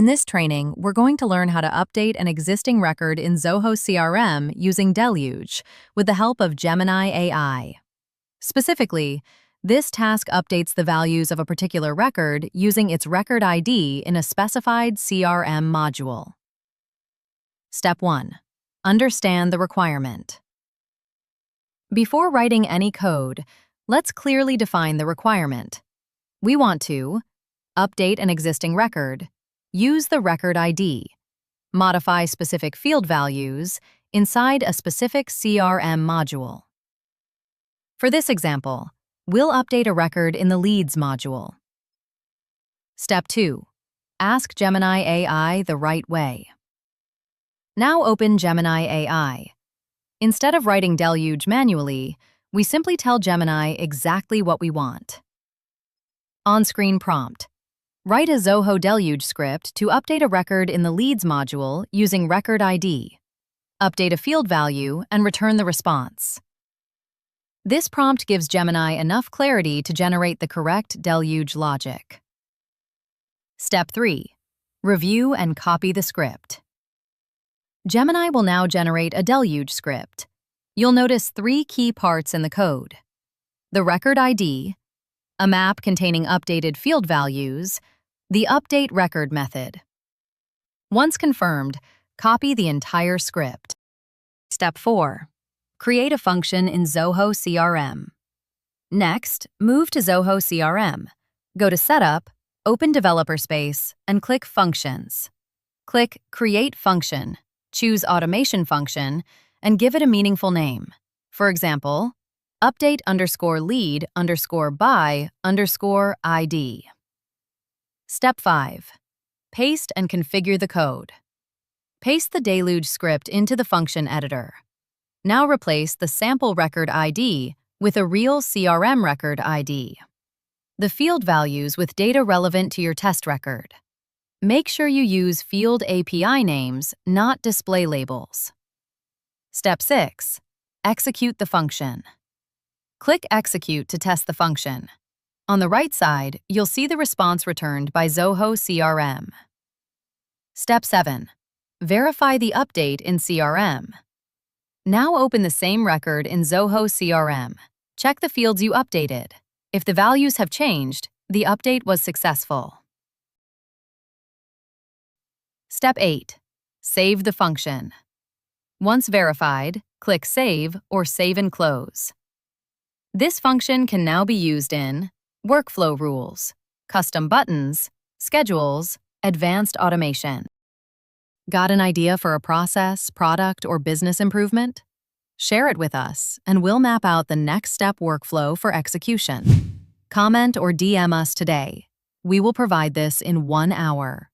In this training, we're going to learn how to update an existing record in Zoho CRM using Deluge with the help of Gemini AI. Specifically, this task updates the values of a particular record using its record ID in a specified CRM module. Step 1. Understand the requirement. Before writing any code, let's clearly define the requirement. We want to update an existing record, use the record ID, modify specific field values inside a specific CRM module. For this example, we'll update a record in the Leads module. Step 2. Ask Gemini AI the right way. Now open Gemini AI. Instead of writing Deluge manually, we simply tell Gemini exactly what we want. On-screen prompt. Write a Zoho Deluge script to update a record in the Leads module using record ID. Update a field value and return the response. This prompt gives Gemini enough clarity to generate the correct Deluge logic. Step 3. Review and copy the script. Gemini will now generate a Deluge script. You'll notice 3 key parts in the code: the record ID, a map containing updated field values, the update record method. Once confirmed, copy the entire script. Step 4. Create a function in Zoho CRM. Next, move to Zoho CRM. Go to Setup, open Developer Space, and click Functions. Click Create Function, choose Automation Function, and give it a meaningful name. For example, update_lead_by_ID. Step 5. Paste and configure the code. Paste the Deluge script into the function editor. Now replace the sample record ID with a real CRM record ID. The field values with data relevant to your test record. Make sure you use field API names, not display labels. Step 6. Execute the function. Click Execute to test the function. On the right side, you'll see the response returned by Zoho CRM. Step 7. Verify the update in CRM. Now open the same record in Zoho CRM. Check the fields you updated. If the values have changed, the update was successful. Step 8. Save the function. Once verified, click Save or Save and Close. This function can now be used in workflow rules, custom buttons, schedules, advanced automation. Got an idea for a process, product, or business improvement? Share it with us, and we'll map out the next step workflow for execution. Comment or DM us today. We will provide this in 1 hour.